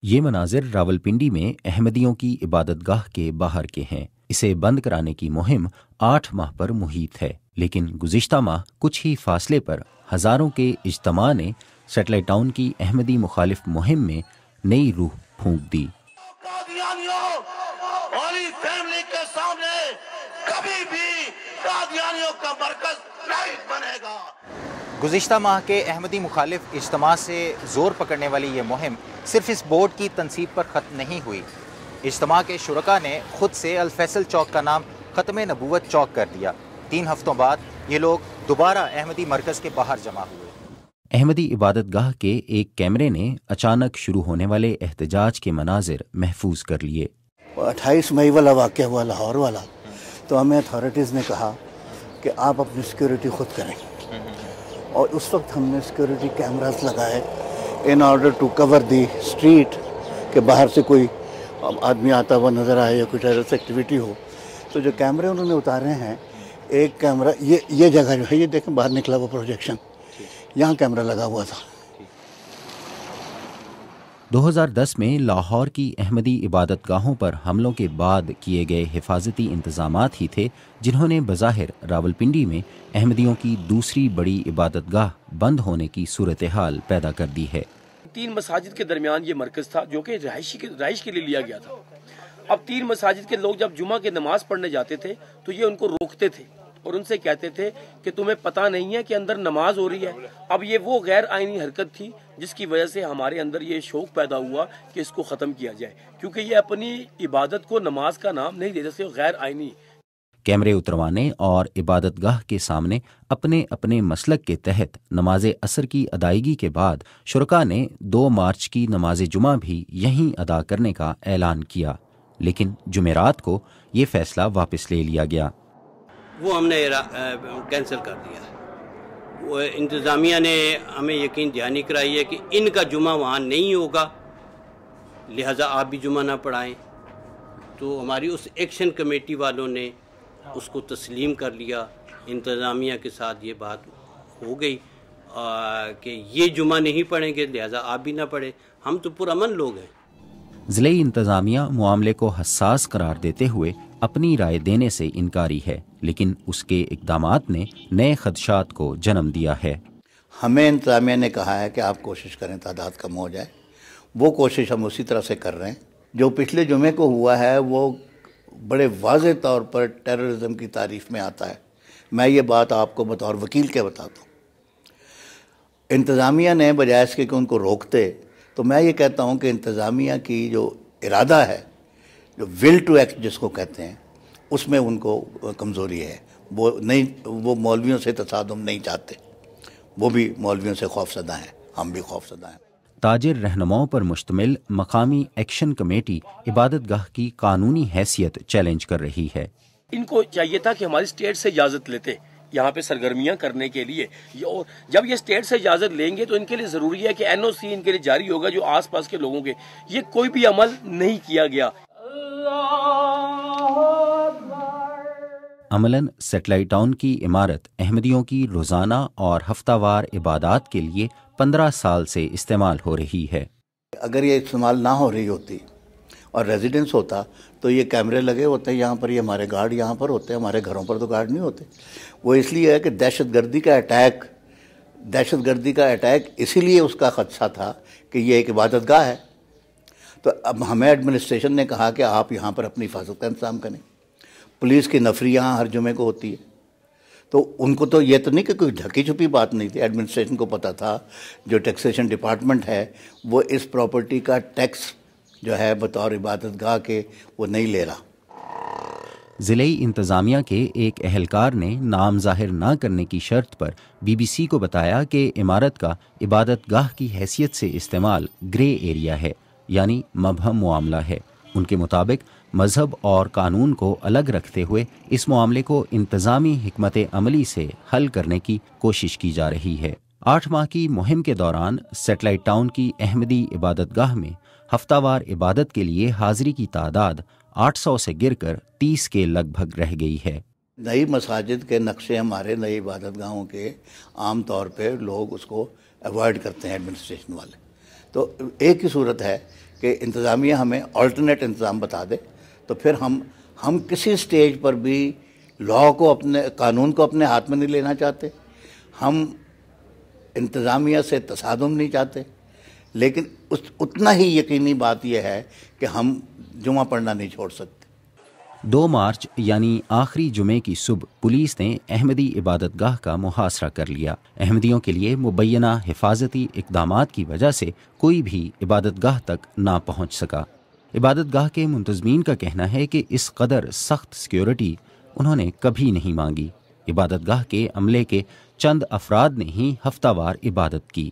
یہ مناظر راولپنڈی میں احمدیوں کی عبادت گاہ کے باہر کے ہیں۔ اسے بند کرانے کی مہم 8 ماہ پر محیط ہے، لیکن گزشتہ ماہ کچھ ہی فاصلے پر ہزاروں کے اجتماع نے سیٹلائٹ ٹاؤن کی احمدی مخالف مہم میں نئی روح پھونک دی۔ قادیانیوں، ہولی فیملی کے سامنے کبھی بھی قادیانیوں کا مرکز نہیں بنے گا۔ گزشتہ ماہ کے احمدی مخالف اجتماع سے زور پکڑنے والی یہ مہم صرف اس بورڈ کی تنصیب پر ختم نہیں ہوئی۔ اجتماع کے شرکاء نے خود سے الفیصل چوک کا نام ختم نبوت چوک کر دیا۔ 3 ہفتوں بعد یہ لوگ دوبارہ احمدی مرکز کے باہر جمع ہوئے۔ احمدی عبادت گاہ کے ایک کیمرے نے اچانک شروع ہونے والے احتجاج کے مناظر محفوظ کر لیے۔ 28 مئی والا واقعہ ہوا لاہور والا، تو ہمیں اتھارٹیز نے کہا کہ آپ اپنی سیکیورٹی خود کریں، اور اس وقت ہم نے سیکیورٹی کیمراز لگائے in order to cover the street, کہ باہر سے کوئی آدمی آتا ہوا نظر آئے یا کوئی ٹیررس ایکٹیویٹی ہو۔ تو جو کیمرے انہوں نے اتارے ہیں، ایک کیمرہ یہ جگہ جو ہے، یہ دیکھیں باہر نکلا ہوا پروجیکشن، یہاں کیمرہ لگا ہوا تھا۔ 2010 میں لاہور کی احمدی عبادت گاہوں پر حملوں کے بعد کیے گئے حفاظتی انتظامات ہی تھے جنہوں نے بظاہر راولپنڈی میں احمدیوں کی دوسری بڑی عبادت گاہ بند ہونے کی صورتحال پیدا کر دی ہے۔ 3 مساجد کے درمیان یہ مرکز تھا جو کہ رہائش کے لیے لیا گیا تھا۔ اب 3 مساجد کے لوگ جب جمعہ کے نماز پڑھنے جاتے تھے تو یہ ان کو روکتے تھے اور ان سے کہتے تھے کہ تمہیں پتہ نہیں ہے کہ اندر نماز ہو رہی ہے۔ اب یہ وہ غیر آئینی حرکت تھی جس کی وجہ سے ہمارے اندر یہ شوق پیدا ہوا کہ اس کو ختم کیا جائے، کیونکہ یہ اپنی عبادت کو نماز کا نام نہیں دیتے تھے، غیر آئینی۔ کیمرے اتروانے اور عبادت گاہ کے سامنے اپنے اپنے مسلک کے تحت نماز عصر کی ادائیگی کے بعد شرکاء نے 2 مارچ کی نماز جمعہ بھی یہیں ادا کرنے کا اعلان کیا، لیکن جمعرات کو یہ فیصلہ واپس لے لیا گیا۔ وہ ہم نے کینسل کر دیا۔ وہ انتظامیہ نے ہمیں یقین دہانی کرائی ہے کہ ان کا جمعہ وہاں نہیں ہوگا، لہٰذا آپ بھی جمعہ نہ پڑھائیں۔ تو ہماری اس ایکشن کمیٹی والوں نے اس کو تسلیم کر لیا، انتظامیہ کے ساتھ یہ بات ہو گئی کہ یہ جمعہ نہیں پڑھیں گے، لہٰذا آپ بھی نہ پڑھیں۔ ہم تو پرامن لوگ ہیں۔ ضلعی انتظامیہ معاملے کو حساس قرار دیتے ہوئے اپنی رائے دینے سے انکاری ہے، لیکن اس کے اقدامات نے نئے خدشات کو جنم دیا ہے۔ ہمیں انتظامیہ نے کہا ہے کہ آپ کوشش کریں تعداد کم ہو جائے، وہ کوشش ہم اسی طرح سے کر رہے ہیں۔ جو پچھلے جمعے کو ہوا ہے وہ بڑے واضح طور پر ٹیررزم کی تعریف میں آتا ہے۔ میں یہ بات آپ کو بطور وکیل کے بتاتا ہوں۔ انتظامیہ نے بجائے اس کے کہ ان کو روکتے، تو میں یہ کہتا ہوں کہ انتظامیہ کی جو ارادہ ہے، جو ول ٹو ایکٹ جس کو کہتے ہیں، اس میں ان کو کمزوری ہے۔ وہ مولویوں سے تصادم نہیں چاہتے، وہ بھی مولویوں سے خوفزدہ ہیں، ہم بھی خوفزدہ ہیں۔ تاجر رہنماؤں پر مشتمل مقامی ایکشن کمیٹی عبادت گاہ کی قانونی حیثیت چیلنج کر رہی ہے۔ ان کو چاہیے تھا کہ ہماری اسٹیٹ سے اجازت لیتے یہاں پہ سرگرمیاں کرنے کے لیے، اور جب یہ اسٹیٹ سے اجازت لیں گے تو ان کے لیے ضروری ہے کہ NOC ان کے لیے جاری ہوگا جو آس پاس کے لوگوں کے۔ یہ کوئی بھی عمل نہیں کیا گیا۔ عملاً سیٹلائٹ ٹاؤن کی عمارت احمدیوں کی روزانہ اور ہفتہ وار عبادات کے لیے 15 سال سے استعمال ہو رہی ہے۔ اگر یہ استعمال نہ ہو رہی ہوتی اور ریزیڈنس ہوتا تو یہ کیمرے لگے ہوتے ہیں یہاں پر، یہ ہمارے گارڈ یہاں پر ہوتے ہیں، ہمارے گھروں پر تو گارڈ نہیں ہوتے۔ وہ اس لیے ہے کہ دہشت گردی کا اٹیک اسی لیے اس کا خدشہ تھا کہ یہ ایک عبادت گاہ ہے۔ تو اب ہمیں ایڈمنسٹریشن نے کہا کہ آپ یہاں پر اپنی حفاظت کا انتظام کریں۔ پولیس کی نفری یہاں ہر جمعے کو ہوتی ہے، تو ان کو تو یہ تو نہیں کہ کوئی ڈھکی چھپی بات نہیں تھی، ایڈمنسٹریشن کو پتہ تھا، جو ٹیکسیشن ڈپارٹمنٹ ہے وہ اس پراپرٹی کا ٹیکس جو ہے بطور عبادت گاہ کے وہ نہیں لے رہا۔ ضلعی انتظامیہ کے ایک اہلکار نے نام ظاہر نہ کرنے کی شرط پر BBC کو بتایا کہ عمارت کا عبادت گاہ کی حیثیت سے استعمال گرے ایریا ہے، یعنی مبہم معاملہ ہے۔ ان کے مطابق مذہب اور قانون کو الگ رکھتے ہوئے اس معاملے کو انتظامی حکمت عملی سے حل کرنے کی کوشش کی جا رہی ہے۔ 8 ماہ کی مہم کے دوران سیٹلائٹ ٹاؤن کی احمدی عبادت گاہ میں ہفتہ وار عبادت کے لیے حاضری کی تعداد 800 سے گر کر 30 کے لگ بھگ رہ گئی ہے۔ نئی مساجد کے نقشے ہمارے نئی عبادت گاہوں کے عام طور پہ لوگ اس کو ایوائڈ کرتے ہیں ایڈمنسٹریشن والے۔ تو ایک ہی صورت ہے کہ کہ انتظامیہ ہمیں آلٹرنیٹ انتظام بتا دے، تو پھر ہم کسی سٹیج پر بھی لاء کو قانون کو اپنے ہاتھ میں نہیں لینا چاہتے، ہم انتظامیہ سے تصادم نہیں چاہتے، لیکن اتنا ہی یقینی بات یہ ہے کہ ہم جمعہ پڑھنا نہیں چھوڑ سکتے۔ 2 مارچ یعنی آخری جمعے کی صبح پولیس نے احمدی عبادت گاہ کا محاصرہ کر لیا۔ احمدیوں کے لیے مبینہ حفاظتی اقدامات کی وجہ سے کوئی بھی عبادت گاہ تک نہ پہنچ سکا۔ عبادت گاہ کے منتظمین کا کہنا ہے کہ اس قدر سخت سیکیورٹی انہوں نے کبھی نہیں مانگی۔ عبادت گاہ کے عملے کے چند افراد نے ہی ہفتہ وار عبادت کی۔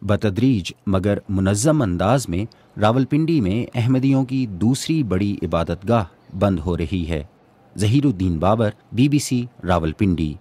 بتدریج مگر منظم انداز میں راولپنڈی میں احمدیوں کی دوسری بڑی عبادت گاہ بند ہو رہی ہے۔ ظہیر الدین بابر، BBC راولپنڈی۔